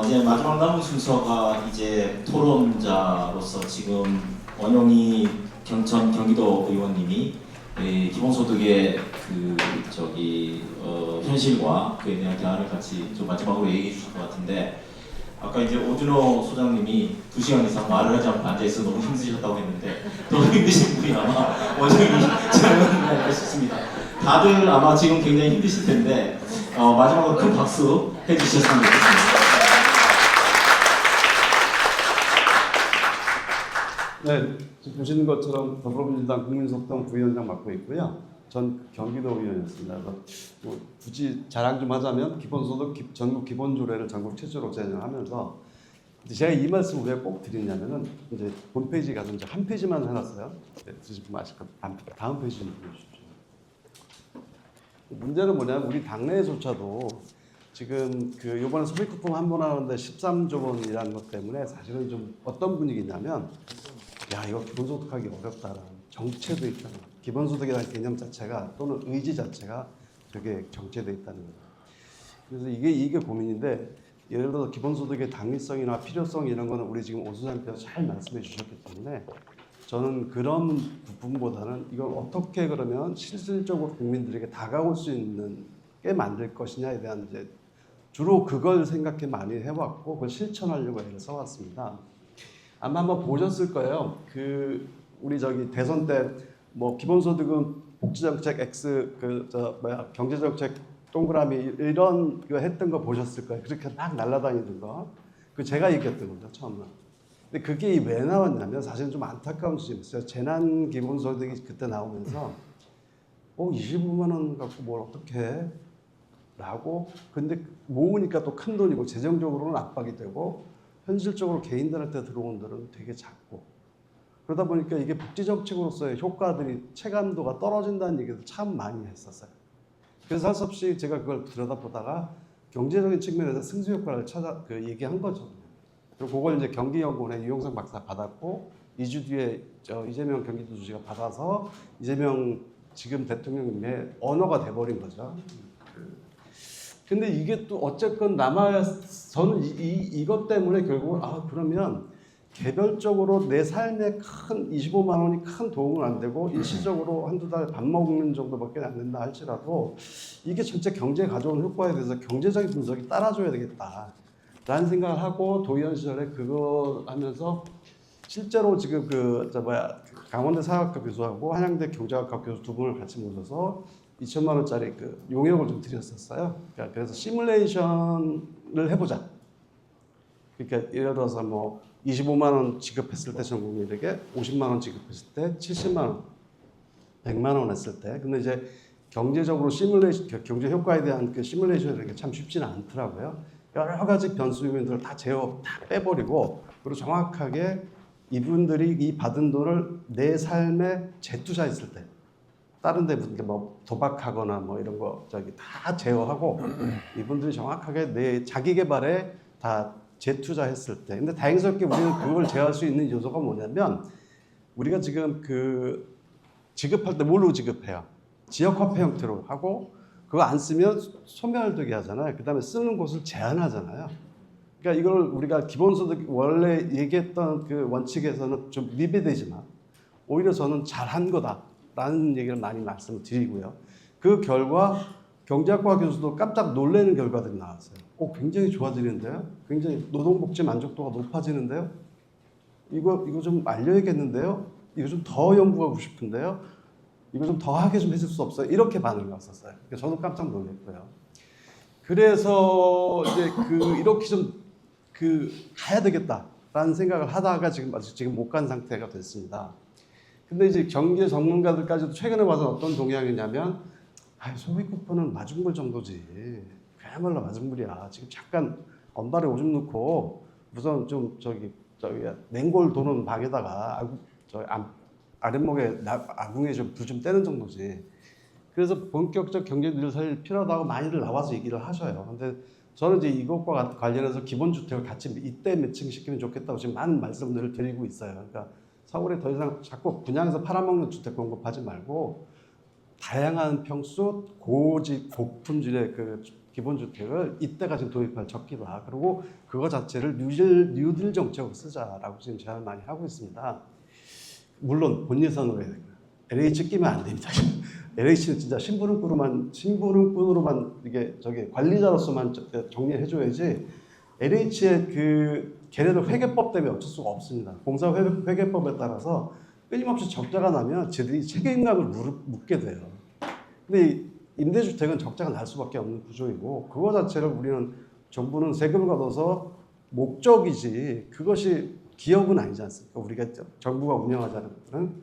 이제 마지막 남은 순서가 이제 토론자로서 지금 원영희 경기도 의원님이 기본소득의 현실과 그에 대한 대안을 같이 좀 마지막으로 얘기해 주실 것 같은데, 아까 이제 오준호 소장님이 2시간 이상 말을 하지 않고 앉아있어 너무 힘드셨다고 했는데, 더 힘드신 분이 아마 원영희 장관님이 아닐까 싶습니다. 다들 아마 지금 굉장히 힘드실 텐데 마지막으로 큰 박수 해주셨으면 좋겠습니다. 네, 지금 보시는 것처럼 더불어민주당 국민소통 부위원장 맡고 있고요. 전 경기도 의원이었습니다. 그래서 뭐 굳이 자랑 좀 하자면 기본소득 전국 기본조례를 전국 최초로 제정하면서 제가 이 말씀을 왜 꼭 드리냐면은 이제 홈페이지 가서 이제 한 페이지만 해놨어요. 네, 드시면 아실 것 같아요. 다음 페이지 좀 보여주십시오. 문제는 뭐냐면 우리 당내에조차도 지금 그 요번에 소비쿠폰 한 번 하는데 13조 원이라는 것 때문에 사실은 좀 어떤 분위기냐면, 야 이거 기본소득하기 어렵다라는 정체돼 있다는 거예요. 기본소득이라는 개념 자체가 또는 의지 자체가 되게 정체돼 있다는 거예요. 그래서 이게 고민인데, 예를 들어서 기본소득의 당위성이나 필요성 이런 거는 우리 지금 오 소장님께서 잘 말씀해 주셨기 때문에 저는 그런 부분보다는 이걸 어떻게 그러면 실질적으로 국민들에게 다가올 수 있는 게 만들 것이냐에 대한 이제 주로 그걸 생각해 많이 해왔고 그걸 실천하려고 애를 써왔습니다. 아마 한번 보셨을 거예요. 우리 대선 때 뭐 기본소득은 복지정책 X 경제정책 동그라미 이런 거 했던 거 보셨을 거예요. 그렇게 막 날아다니는 거. 그 제가 얘기했던 거죠 처음에. 근데 그게 왜 나왔냐면 사실은 좀 안타까운 지점이 있어요. 재난 기본소득이 그때 나오면서 25만 원 갖고 뭘 어떻게 해? 라고. 근데 모으니까 또 큰 돈이고 재정적으로는 압박이 되고 현실적으로 개인들한테 들어온 돈은 되게 작고, 그러다 보니까 이게 복지정책으로서의 효과들이 체감도가 떨어진다는 얘기도 참 많이 했었어요. 그래서 할 수 없이 제가 그걸 들여다보다가 경제적인 측면에서 승수효과를 얘기한 거죠. 그리고 그걸 이제 경기연구원의 유영석 박사 받았고 2주 뒤에 이재명 경기도지사가 받아서 이재명 지금 대통령님의 언어가 돼버린 거죠. 근데 이게 또 어쨌건 저는 이것 때문에 결국 그러면 개별적으로 내 삶에 큰 25만 원이 큰 도움은 안 되고 일시적으로 한두 달 밥 먹는 정도밖에 안 된다 할지라도 이게 전체 경제에 가져온 효과에 대해서 경제적인 분석이 따라줘야 되겠다라는 생각을 하고 도의원 시절에 그거 하면서 실제로 지금 강원대 사회학과 교수하고 한양대 경제학과 교수 두 분을 같이 모셔서 2천만 원짜리 용역을 좀 드렸었어요. 그래서 시뮬레이션을 해보자. 그러니까 예를 들어서 뭐 25만 원 지급했을 때 전 국민에게 50만 원 지급했을 때 70만 원, 100만 원 했을 때. 근데 이제 경제적으로 경제 효과에 대한 시뮬레이션이라는 게 참 쉽지는 않더라고요. 여러 가지 변수 요인들을 다 빼버리고 그리고 정확하게 이분들이 이 받은 돈을 내 삶에 재투자했을 때, 다른 데 뭐 도박하거나 뭐 이런 거 다 제어하고 이분들이 정확하게 자기 개발에 다 재투자했을 때. 근데 다행스럽게 우리는 그걸 제어할 수 있는 요소가 뭐냐면, 우리가 지금 지급할 때 뭘로 지급해요? 지역화폐 형태로 하고 그거 안 쓰면 소멸되게 하잖아요. 그 다음에 쓰는 곳을 제한하잖아요. 그러니까 이걸 우리가 기본소득 원래 얘기했던 그 원칙에서는 좀 미비되지만 오히려 저는 잘한 거다라는 얘기를 많이 말씀을 드리고요. 그 결과 경제학과 교수도 깜짝 놀라는 결과들이 나왔어요. 굉장히 좋아지는데요? 굉장히 노동복지 만족도가 높아지는데요? 이거 좀 알려야겠는데요? 이거 좀 더 연구하고 싶은데요? 이거 좀 더 하게 좀 해줄 수 없어요? 이렇게 반응이 왔었어요. 저도 깜짝 놀랐고요. 그래서 이제 이렇게 좀 가야 되겠다라는 생각을 하다가 지금 못 간 상태가 됐습니다. 근데 이제 경제 전문가들까지도 최근에 와서 어떤 동향이냐면, 소비쿠폰은 마중물 정도지. 그야말로 마중물이야. 지금 잠깐 언발에 오줌 넣고 우선 좀 냉골 도는 방에다가 아랫목에 아궁이에 좀 불 좀 떼는 정도지. 그래서 본격적 경제를 살릴 필요하다고 많이들 나와서 얘기를 하셔요. 근데 저는 이제 이것과 관련해서 기본주택을 같이 이때 매칭시키면 좋겠다고 지금 많은 말씀들을 드리고 있어요. 그러니까 서울에 더 이상 자꾸 분양해서 팔아먹는 주택 공급하지 말고 다양한 평수 고품질의 기본주택을 이때가 지금 도입할 적기다. 그리고 그거 자체를 뉴딜 정책으로 쓰자라고 지금 제안을 많이 하고 있습니다. 물론 본 예산으로 해야 됩니다. LH 끼면 안 됩니다. LH는 진짜 심부름꾼으로만 이게 관리자로서만 정리해줘야지 LH의 그 걔네들 회계법 때문에 어쩔 수가 없습니다. 공사 회계법에 따라서 끊임없이 적자가 나면 쟤들이 책임감을 묻게 돼요. 근데 임대주택은 적자가 날 수밖에 없는 구조이고 그거 자체를 우리는 정부는 세금을 걷어서 목적이지 그것이 기업은 아니지 않습니까? 우리가 정부가 운영하자는 것들은.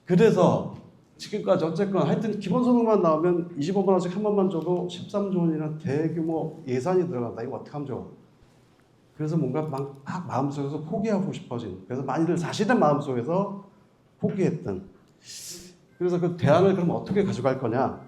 그래서 지금까지 어쨌건 하여튼 기본소득만 나오면 25만 원씩 한 번만 줘도 13조 원이나 대규모 예산이 들어간다. 이거 어떻게 하면 좋아? 그래서 뭔가 막 마음속에서 포기하고 싶어진. 그래서 많이들 사실은 마음속에서 포기했던. 그래서 그 대안을 그럼 어떻게 가져갈 거냐?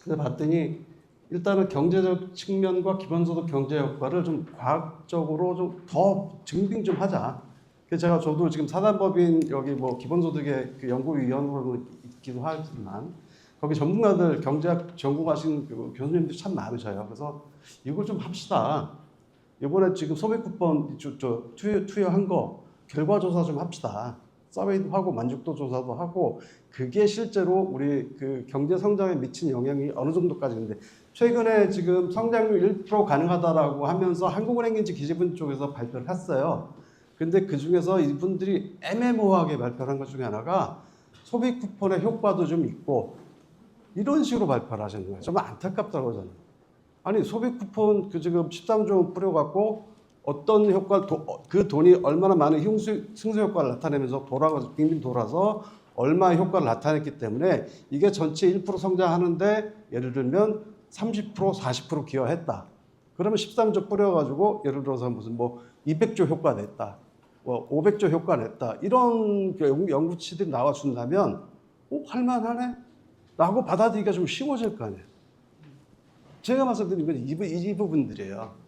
그래서 봤더니 일단은 경제적 측면과 기본소득 경제 효과를 좀 과학적으로 좀 더 증빙 좀 하자. 그래서 저도 지금 사단법인 여기 뭐 기본소득의 그 연구위원으로 있기도 하지만 거기 전문가들 경제학 전공하신 그 교수님들이 참 많으셔요. 그래서 이걸 좀 합시다. 이번에 지금 소액 쿠폰 투여한 거 결과 조사 좀 합시다. 서베이도 하고 만족도 조사도 하고 그게 실제로 우리 그 경제 성장에 미친 영향이 어느 정도까지인데 최근에 지금 성장률 1% 가능하다라고 하면서 한국은행인지 기재부 쪽에서 발표를 했어요. 근데 그 중에서 이분들이 애매모호하게 발표를 한 것 중에 하나가 소비 쿠폰의 효과도 좀 있고 이런 식으로 발표를 하시는 거예요. 정말 안타깝다고 저는. 아니 소비 쿠폰 그 지금 13조 원 뿌려갖고 어떤 효과 그 돈이 얼마나 많은 승수 효과를 나타내면서 빙빙 돌아서 얼마의 효과를 나타냈기 때문에 이게 전체 1% 성장하는데 예를 들면 30% 40% 기여했다. 그러면 13조 뿌려가지고 예를 들어서 무슨 뭐 200조 효과 냈다. 뭐 500조 효과 냈다. 이런 연구치들이 나와준다면 할만하네? 라고 받아들이기가 좀 쉬워질 거 아니에요. 제가 말씀드린 건 이 부분들이에요.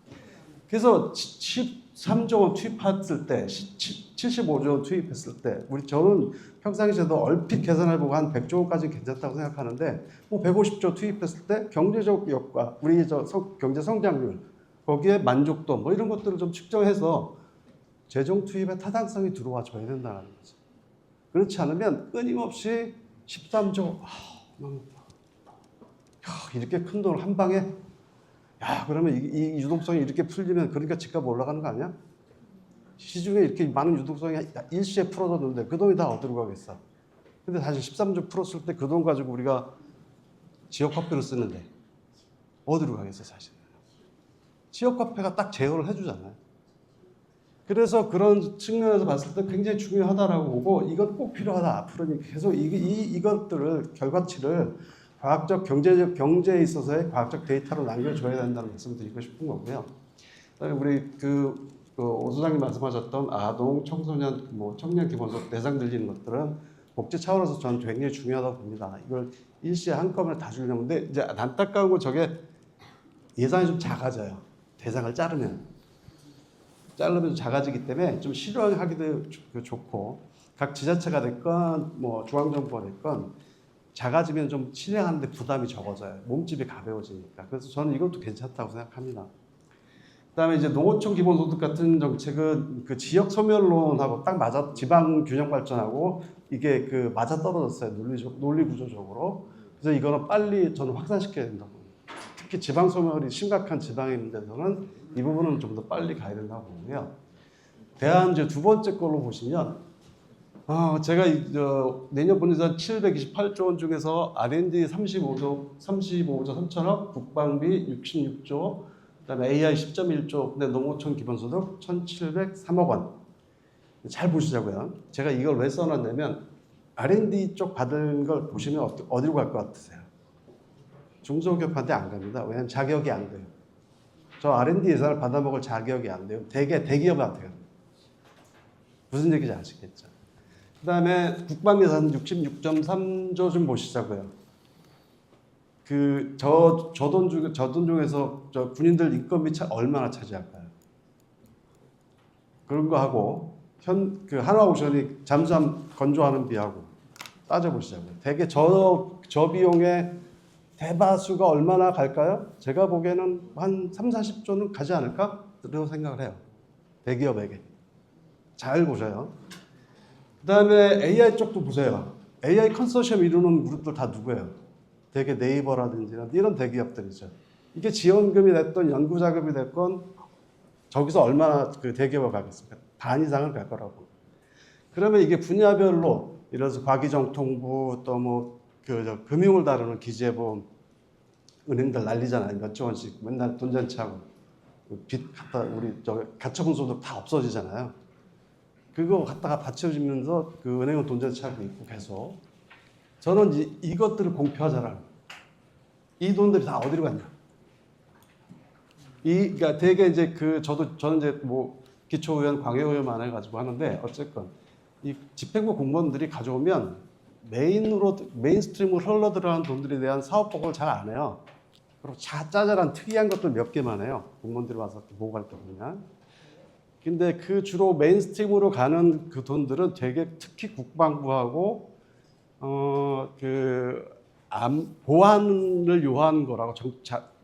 그래서 13조 원 투입했을 때, 75조 원 투입했을 때, 저는 평상시에도 얼핏 계산해보고 한 100조 원까지 괜찮다고 생각하는데, 뭐 150조 투입했을 때 경제적 효과, 우리 경제 성장률, 거기에 만족도, 뭐 이런 것들을 좀 측정해서 재정 투입의 타당성이 들어와 줘야 된다는 거죠. 그렇지 않으면 끊임없이 13조, 이렇게 큰 돈을 한 방에, 그러면 이 유동성이 이렇게 풀리면 그러니까 집값 올라가는 거 아니야? 시중에 이렇게 많은 유동성이 일시에 풀어졌는데 그 돈이 다 어디로 가겠어? 근데 사실 13조 풀었을 때 그 돈 가지고 우리가 지역 화폐를 쓰는데 어디로 가겠어 사실? 지역 화폐가 딱 제어를 해주잖아요. 그래서 그런 측면에서 봤을 때 굉장히 중요하다라고 보고 이건 꼭 필요하다. 앞으로는 계속 이것들을 결과치를 과학적 경제에 있어서의 과학적 데이터로 남겨줘야 된다는 말씀을 드리고 싶은 거고요. 그다음에 우리 오 소장님 말씀하셨던 아동, 청소년, 청년 기본소득 대상 들리는 것들은 복지 차원에서 저는 굉장히 중요하다고 봅니다. 이걸 일시에 한꺼번에 다 주려고 하는데 이제 안타까운 건 저게 예산이 좀 작아져요. 대상을 자르면 작아지기 때문에 좀 실행하기도 좋고 각 지자체가 됐건 중앙정부가 됐건 작아지면 좀 실행하는데 부담이 적어져요. 몸집이 가벼워지니까. 그래서 저는 이것도 괜찮다고 생각합니다. 그다음에 이제 농어촌 기본소득 같은 정책은 그 지역 소멸론하고 딱 맞아 지방 균형 발전하고 이게 맞아 떨어졌어요. 논리 구조적으로. 그래서 이거는 빨리 저는 확산시켜야 된다고 봅니다. 특히 지방 소멸이 심각한 지방에 있는 데서는 이 부분은 좀 더 빨리 가야 된다고 보고요. 대안 이제 두 번째 걸로 보시면 제가 내년 본예산 728조 원 중에서 R&D 35조 3천억, 국방비 66조, 그다음에 AI 10.1조, 근데 농어촌 기본소득 1,703억 원. 잘 보시자고요. 제가 이걸 왜 써놨냐면 R&D 쪽 받은 걸 보시면 어디로 갈 것 같으세요? 중소기업한테 안 갑니다. 왜냐하면 자격이 안 돼요. 저 R&D 예산을 받아먹을 자격이 안 돼요. 대개 대기업한테 갑니다. 무슨 얘기인지 아시겠죠? 그 다음에 국방 예산 66.3조 좀 보시자고요. 저 돈 중에서 저 군인들 인건비 얼마나 차지할까요? 그런 거 하고 한화오션이 잠수함 건조하는 비하고 따져보시자고요. 대개 저 비용에 대다수가 얼마나 갈까요? 제가 보기에는 한 3, 40조는 가지 않을까? 라고 생각을 해요. 대기업에게. 잘 보셔요. 그 다음에 AI 쪽도 보세요. AI 컨소시엄 이루는 그룹들 다 누구예요? 되게 네이버라든지 이런 대기업들이죠. 이게 지원금이 됐건 연구 자금이 됐건 저기서 얼마나 그 대기업을 가겠습니까? 반 이상을 갈 거라고. 그러면 이게 분야별로 이래서 과기정통부 또 뭐 그 금융을 다루는 기재부 은행들 난리잖아요. 몇 조 원씩 맨날 돈 잔치하고 빚 갖다 우리 저 가처분 소득 다 없어지잖아요. 그거 갖다가 받쳐주면서 그 은행은 돈 잔치하고 있고 계속. 저는 이것들을 공표하자라는. 이 돈들이 다 어디로 갔냐? 그러니까 되게 이제 저는 이제 뭐 기초의원, 광역의원만 해가지고 하는데 어쨌건 이 집행부 공무원들이 가져오면 메인스트림으로 흘러 들어가는 돈들에 대한 사업 보고를 잘 안 해요. 그리고 짜잘한 특이한 것들 몇 개만 해요. 공무원들이 와서 보고할 때 보면. 근데 그 주로 메인스트림으로 가는 그 돈들은 되게 특히 국방부하고 보안을 요하는 거라고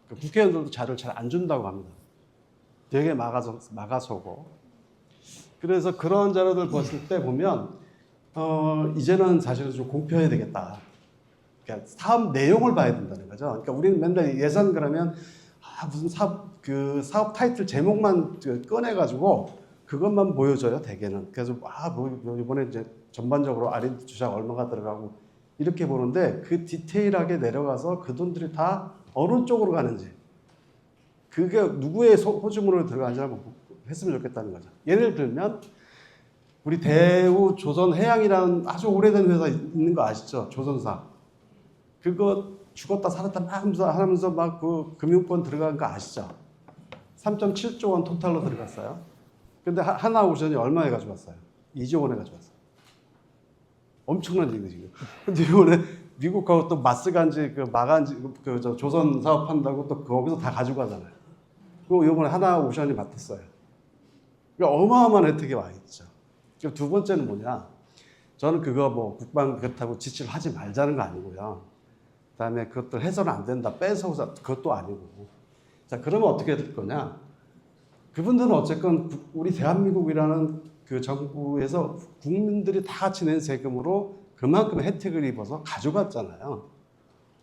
국회의원들도 자료를 잘 안 준다고 합니다. 되게 막아서고. 그래서 그런 자료들 봤을 때 보면 이제는 사실은 좀 공표해야 되겠다. 그러니까 사업 내용을 봐야 된다는 거죠. 그러니까 우리는 맨날 예산 그러면 무슨 사업 타이틀 제목만 꺼내가지고 그것만 보여줘요, 대개는. 그래서 뭐 이번에 이제 전반적으로 R&D 투자가 얼마가 들어가고 이렇게 보는데 그 디테일하게 내려가서 그 돈들이 다 어느 쪽으로 가는지 그게 누구의 호주문으로 들어가는지 한번 했으면 좋겠다는 거죠. 예를 들면 우리 대우 조선해양이라는 아주 오래된 회사 있는 거 아시죠? 조선사. 그거 죽었다 살았다 하면서 막 그 금융권 들어간 거 아시죠? 3.7조 원 토탈로 들어갔어요. 근데 하나오션이 얼마 해가지고 왔어요? 2조 원 해가지고 왔어요. 엄청난 얘기 지금. 근데 이번에 미국하고 또 마스간지 조선 사업 한다고 또 거기서 다 가지고 가잖아요. 그리고 이번에 하나오션이 맡았어요. 그러니까 어마어마한 혜택이 와 있죠. 두 번째는 뭐냐? 저는 그거 뭐 국방 그렇다고 지치를 하지 말자는 거 아니고요. 그다음에 그것들 해서는 안 된다. 뺏어오자 그것도 아니고. 자, 그러면 어떻게 될 거냐? 그분들은 어쨌건 우리 대한민국이라는 그 정부에서 국민들이 다 같이 낸 세금으로 그만큼 혜택을 입어서 가져갔잖아요.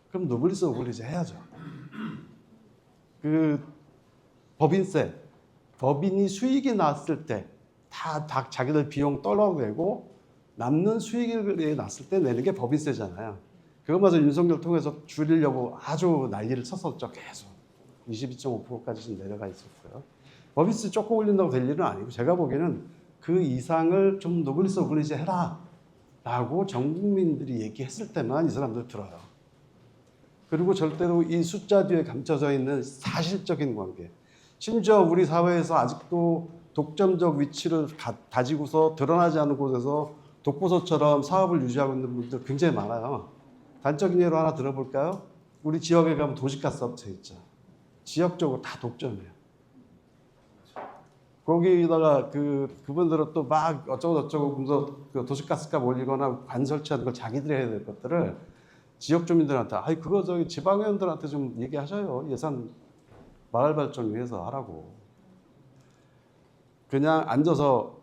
그럼 노블리스 오블리주 해야죠. 그 법인세, 법인이 수익이 났을 때 다 자기들 비용 떨어내고 남는 수익이 났을 때 내는 게 법인세잖아요. 그것마저 윤석열 통해서 줄이려고 아주 난리를 쳤었죠. 계속 22.5%까지 내려가 있었어요. 법인세 조금 올린다고 될 일은 아니고 제가 보기에는 그 이상을 좀 노블리스 오블리주 해라 라고 전 국민들이 얘기했을 때만 이 사람들 들어요. 그리고 절대로 이 숫자 뒤에 감춰져 있는 사실적인 관계, 심지어 우리 사회에서 아직도 독점적 위치를 가지고서 드러나지 않은 곳에서 독보소처럼 사업을 유지하고 있는 분들 굉장히 많아요. 단적인 예로 하나 들어볼까요? 우리 지역에 가면 도시가스 업체 있죠. 지역적으로 다 독점이에요. 거기다가 그분들은 또 막 어쩌고저쩌고 하면서 그 도시가스값 올리거나 관 설치하는 걸 자기들이 해야 될 것들을 지역 주민들한테 그거 저기 지방의원들한테 좀 얘기하셔요. 예산 마을 발전 위해서 하라고. 그냥 앉아서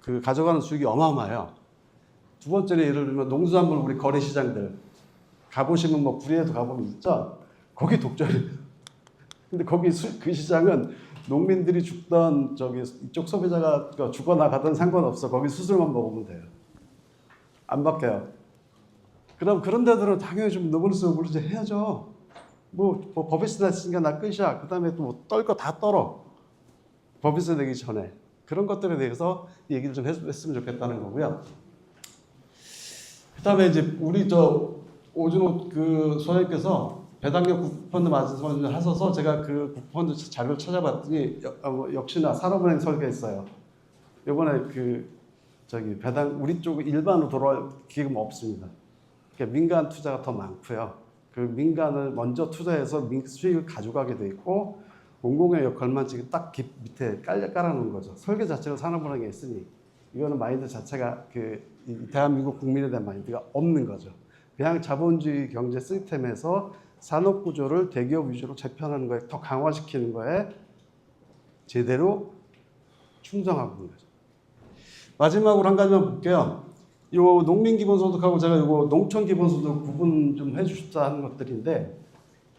그 가져가는 수익이 어마어마해요. 두 번째는 예를 들면 농수산물 우리 거래시장들 가보시면 뭐 구리에도 가보면 있죠. 거기 독점이에요. 근데 거기 그 시장은 농민들이 죽던 이쪽 소비자가 죽어나가든 상관없어. 거기 수술만 먹으면 돼요. 안 바뀌어요. 그럼 그런 데들은 당연히 좀 노블리스 오블리주 해야죠. 뭐 법인세 냈으니까 나 끝이야. 그 다음에 또 뭐 떨 거 다 떨어. 법인세 내기 전에. 그런 것들에 대해서 얘기를 좀 했으면 좋겠다는 거고요. 그 다음에 이제 우리 오준호 소장님께서 배당력 국부펀드 말씀을 하셔서 제가 그 국부펀드 자료를 찾아봤더니 역시나 산업은행 설계했어요. 이번에 배당 우리 쪽 일반으로 돌아올 기금 없습니다. 그러니까 민간 투자가 더 많고요. 그 민간을 먼저 투자해서 수익을 가져가게 돼 있고 공공의 역할만 지금 딱 밑에 깔아놓은 거죠. 설계 자체가 산업은행에 있으니 이거는 마인드 자체가 이 대한민국 국민에 대한 마인드가 없는 거죠. 그냥 자본주의 경제 시스템에서 산업 구조를 대기업 위주로 재편하는 거에 더 강화시키는 거에 제대로 충성하고 있는 거죠. 마지막으로 한 가지만 볼게요. 요 농민 기본소득하고 제가 요거 농촌 기본소득 구분 좀 해주십사 하는 것들인데,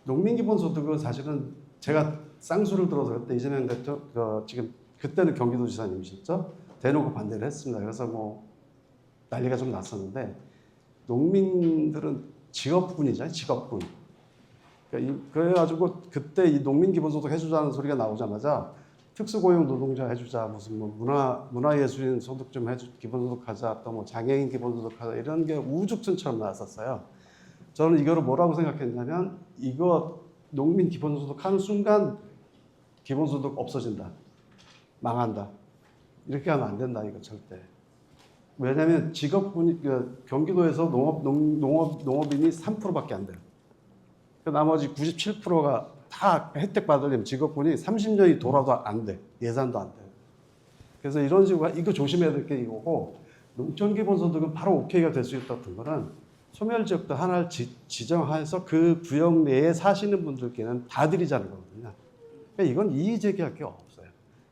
농민 기본소득은 사실은 제가 쌍수를 들어서 그때 이재명 대통령 지금 그때는 경기도지사님이셨죠? 대놓고 반대를 했습니다. 그래서 뭐 난리가 좀 났었는데, 농민들은 직업군이잖아요, 직업군. 그래가지고 그때 이 농민 기본소득 해주자는 소리가 나오자마자 특수고용 노동자 해주자, 무슨 뭐 문화예술인 소득 좀 해주, 기본소득하자, 또 뭐 장애인 기본소득하자, 이런 게 우죽순처럼 나왔었어요. 저는 이거를 뭐라고 생각했냐면, 이거 농민 기본소득 하는 순간 기본소득 없어진다, 망한다, 이렇게 하면 안 된다, 이거 절대. 왜냐하면 직업군이 경기도에서 농업인이 3%밖에 안 돼요. 그 나머지 97%가 다 혜택 받으려면 직업군이 30년이 돌아도 안 돼. 예산도 안 돼. 그래서 이런 식으로 이거 조심해야 될 게 이거고, 농촌 기본소득은 바로 오케이가 될 수 있었던 거는 소멸지역도 하나를 지정해서 그 구역 내에 사시는 분들께는 다 드리자는 거거든요. 그러니까 이건 이의제기할 게 없어요.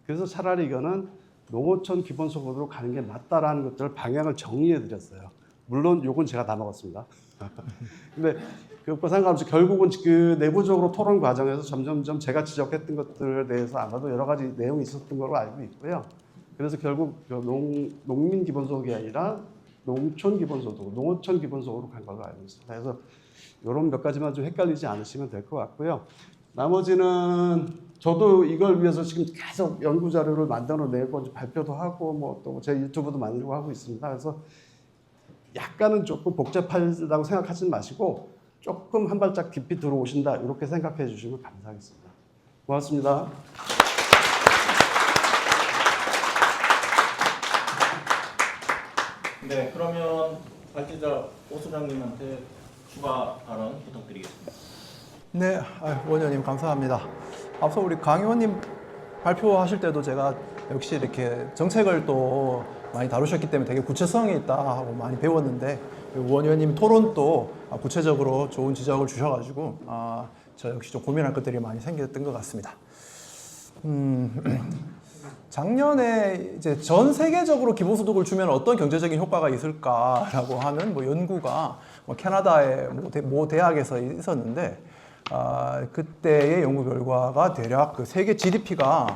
그래서 차라리 이거는 농어촌 기본소득으로 가는 게 맞다라는 것들을 방향을 정리해 드렸어요. 물론 요건 제가 다 먹었습니다. 근데 그것과 상관없이 결국은 그 내부적으로 토론 과정에서 점점점 제가 지적했던 것들에 대해서 아마도 여러 가지 내용이 있었던 걸로 알고 있고요. 그래서 결국 농민 기본소득이 아니라 농촌 기본소득, 농어촌 기본소득으로 간 걸로 알고 있습니다. 그래서 이런 몇 가지만 좀 헷갈리지 않으시면 될 것 같고요. 나머지는 저도 이걸 위해서 지금 계속 연구 자료를 만들어 내고 발표도 하고 뭐 또 제 유튜브도 만들고 하고 있습니다. 그래서 약간은 조금 복잡하다고 생각하지 마시고 조금 한 발짝 깊이 들어오신다, 이렇게 생각해 주시면 감사하겠습니다. 고맙습니다. 네, 그러면 발제자 오 소장님한테 추가 발언 부탁드리겠습니다. 네, 원장님 감사합니다. 앞서 우리 강 의원님 발표하실 때도 제가 역시 이렇게 정책을 또 많이 다루셨기 때문에 되게 구체성이 있다 하고 많이 배웠는데, 원 의원님 토론도 구체적으로 좋은 지적을 주셔가지고 저 역시 좀 고민할 것들이 많이 생겼던 것 같습니다. 작년에 이제 전 세계적으로 기본소득을 주면 어떤 경제적인 효과가 있을까라고 하는 뭐 연구가 캐나다의 모 대학에서 있었는데, 그때의 연구 결과가 대략 그 세계 GDP가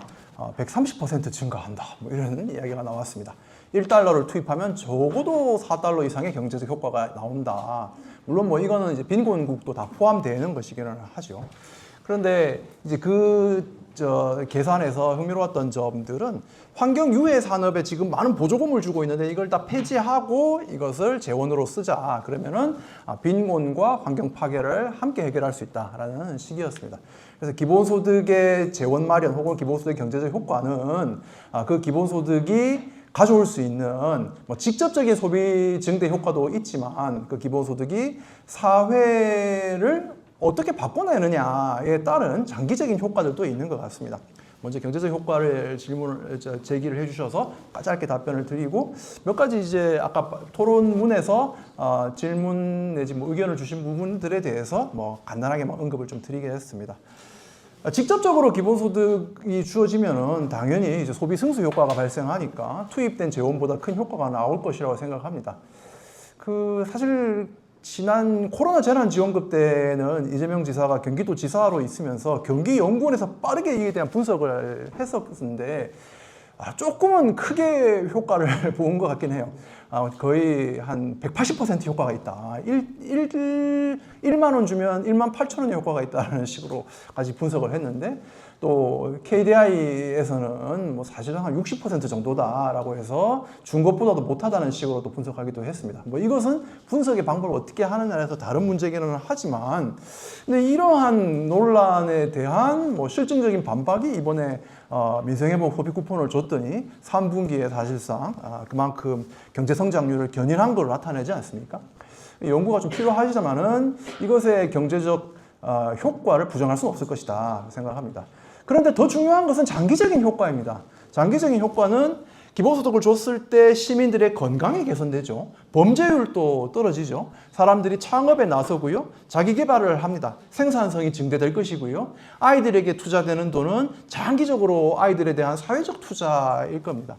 130% 증가한다, 뭐 이런 이야기가 나왔습니다. 1달러를 투입하면 적어도 4달러 이상의 경제적 효과가 나온다. 물론 뭐 이거는 이제 빈곤국도 다 포함되는 것이기는 하죠. 그런데 이제 계산에서 흥미로웠던 점들은 환경 유해 산업에 지금 많은 보조금을 주고 있는데 이걸 다 폐지하고 이것을 재원으로 쓰자. 그러면은 빈곤과 환경 파괴를 함께 해결할 수 있다라는 식이었습니다. 그래서 기본소득의 재원 마련 혹은 기본소득의 경제적 효과는 그 기본소득이 가져올 수 있는 뭐 직접적인 소비 증대 효과도 있지만, 그 기본소득이 사회를 어떻게 바꿔내느냐에 따른 장기적인 효과들도 있는 것 같습니다. 먼저 경제적 효과를 제기를 해주셔서 짧게 답변을 드리고, 몇 가지 이제 아까 토론문에서 질문 내지 뭐 의견을 주신 부분들에 대해서 뭐 간단하게 언급을 좀 드리겠습니다. 직접적으로 기본소득이 주어지면은 당연히 이제 소비 승수 효과가 발생하니까 투입된 재원보다 큰 효과가 나올 것이라고 생각합니다. 사실 지난 코로나 재난지원금 때는 이재명 지사가 경기도지사로 있으면서 경기연구원에서 빠르게 이에 대한 분석을 했었는데 조금은 크게 효과를 본 것 같긴 해요. 거의 한 180% 효과가 있다. 1만 원 주면 1만 8천 원의 효과가 있다는 식으로까지 분석을 했는데, 또 KDI에서는 뭐 사실은 한 60% 정도다라고 해서 준 것보다도 못하다는 식으로 또 분석하기도 했습니다. 뭐 이것은 분석의 방법을 어떻게 하느냐에서 다른 문제기는 하지만, 근데 이러한 논란에 대한 뭐 실증적인 반박이 이번에 민생회복 소비 쿠폰을 줬더니 3분기에 사실상 그만큼 경제 성장률을 견인한 걸 나타내지 않습니까? 연구가 좀 필요하지만은 이것의 경제적 효과를 부정할 수는 없을 것이다 생각합니다. 그런데 더 중요한 것은 장기적인 효과입니다. 장기적인 효과는 기본소득을 줬을 때 시민들의 건강이 개선되죠. 범죄율도 떨어지죠. 사람들이 창업에 나서고요. 자기 개발을 합니다. 생산성이 증대될 것이고요. 아이들에게 투자되는 돈은 장기적으로 아이들에 대한 사회적 투자일 겁니다.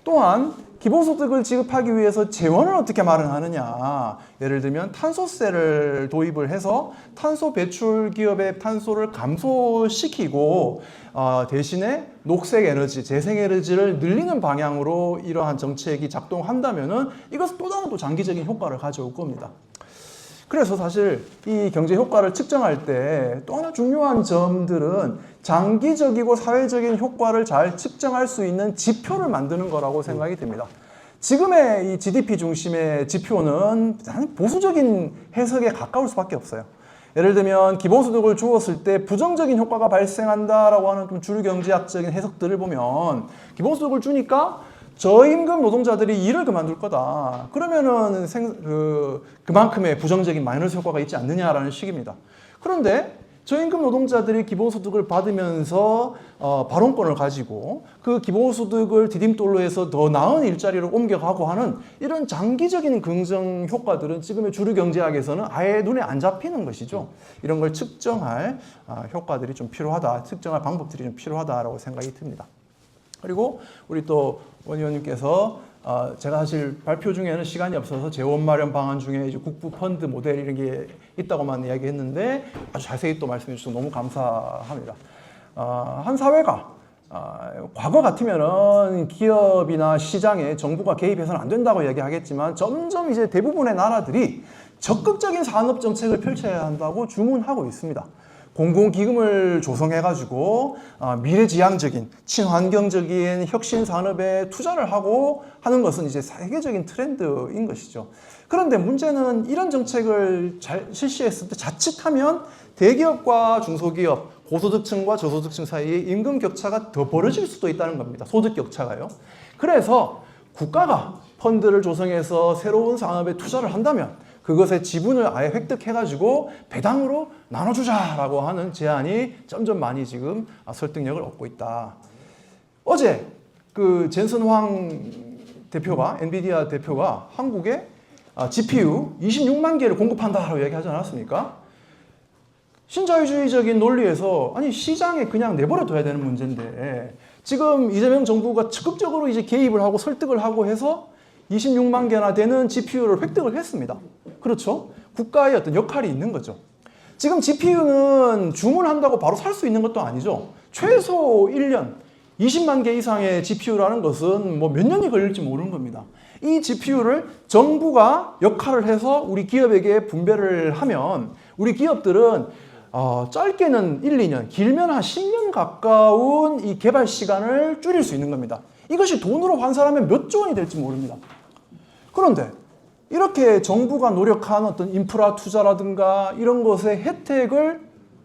또한 기본소득을 지급하기 위해서 재원을 어떻게 마련하느냐. 예를 들면 탄소세를 도입을 해서 탄소 배출 기업의 탄소를 감소시키고 대신에 녹색 에너지, 재생 에너지를 늘리는 방향으로 이러한 정책이 작동한다면은 이것은 또 다른 또 장기적인 효과를 가져올 겁니다. 그래서 사실 이 경제 효과를 측정할 때 또 하나 중요한 점들은 장기적이고 사회적인 효과를 잘 측정할 수 있는 지표를 만드는 거라고 생각이 듭니다. 지금의 이 GDP 중심의 지표는 보수적인 해석에 가까울 수밖에 없어요. 예를 들면 기본소득을 주었을 때 부정적인 효과가 발생한다라고 하는 좀 줄경제학적인 해석들을 보면 기본소득을 주니까 저임금 노동자들이 일을 그만둘 거다. 그러면은 그만큼의 부정적인 마이너스 효과가 있지 않느냐라는 식입니다. 그런데 저임금 노동자들이 기본소득을 받으면서 발언권을 가지고 그 기본소득을 디딤돌로 해서 더 나은 일자리로 옮겨가고 하는 이런 장기적인 긍정 효과들은 지금의 주류 경제학에서는 아예 눈에 안 잡히는 것이죠. 이런 걸 측정할 효과들이 좀 필요하다. 측정할 방법들이 좀 필요하다라고 생각이 듭니다. 그리고 우리 또 원 의원님께서 제가 사실 발표 중에는 시간이 없어서 재원 마련 방안 중에 이제 국부 펀드 모델 이런 게 있다고만 이야기했는데 아주 자세히 또 말씀해 주셔서 너무 감사합니다. 한 사회가 과거 같으면은 기업이나 시장에 정부가 개입해서는 안 된다고 이야기하겠지만 점점 이제 대부분의 나라들이 적극적인 산업 정책을 펼쳐야 한다고 주문하고 있습니다. 공공기금을 조성해가지고 미래지향적인 친환경적인 혁신 산업에 투자를 하고 하는 것은 이제 세계적인 트렌드인 것이죠. 그런데 문제는 이런 정책을 잘 실시했을 때 자칫하면 대기업과 중소기업, 고소득층과 저소득층 사이에 임금 격차가 더 벌어질 수도 있다는 겁니다. 소득 격차가요. 그래서 국가가 펀드를 조성해서 새로운 산업에 투자를 한다면 그것의 지분을 아예 획득해가지고 배당으로 나눠주자라고 하는 제안이 점점 많이 지금 설득력을 얻고 있다. 어제 그 젠슨 황 대표가, 엔비디아 대표가 한국에 GPU 26만 개를 공급한다라고 얘기하지 않았습니까? 신자유주의적인 논리에서 아니 시장에 그냥 내버려 둬야 되는 문제인데 지금 이재명 정부가 적극적으로 이제 개입을 하고 설득을 하고 해서 26만 개나 되는 GPU를 획득을 했습니다. 그렇죠? 국가의 어떤 역할이 있는 거죠. 지금 GPU는 주문한다고 바로 살 수 있는 것도 아니죠. 최소 1년, 20만 개 이상의 GPU라는 것은 뭐 몇 년이 걸릴지 모르는 겁니다. 이 GPU를 정부가 역할을 해서 우리 기업에게 분배를 하면 우리 기업들은 짧게는 1, 2년, 길면 한 10년 가까운 이 개발 시간을 줄일 수 있는 겁니다. 이것이 돈으로 환산하면 몇 조 원이 될지 모릅니다. 그런데 이렇게 정부가 노력한 어떤 인프라 투자라든가 이런 것의 혜택을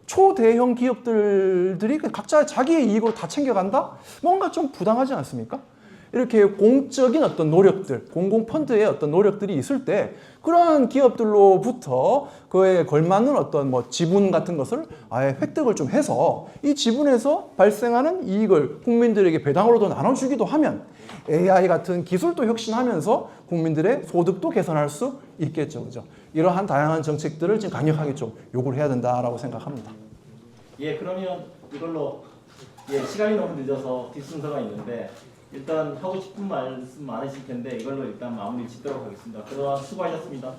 초대형 기업들이 각자 자기의 이익으로 다 챙겨간다? 뭔가 좀 부당하지 않습니까? 이렇게 공적인 어떤 노력들, 공공펀드의 어떤 노력들이 있을 때 그러한 기업들로부터 그에 걸맞는 어떤 뭐 지분 같은 것을 아예 획득을 좀 해서 이 지분에서 발생하는 이익을 국민들에게 배당으로도 나눠주기도 하면 AI 같은 기술도 혁신하면서 국민들의 소득도 개선할 수 있겠죠. 그죠? 이러한 다양한 정책들을 지금 강력하게 좀 요구를 해야 된다라고 생각합니다. 예, 그러면 이걸로 시간이 너무 늦어서 뒷순서가 있는데 일단 하고 싶은 말씀 많으실 텐데 이걸로 일단 마무리 짓도록 하겠습니다. 그동안 수고하셨습니다.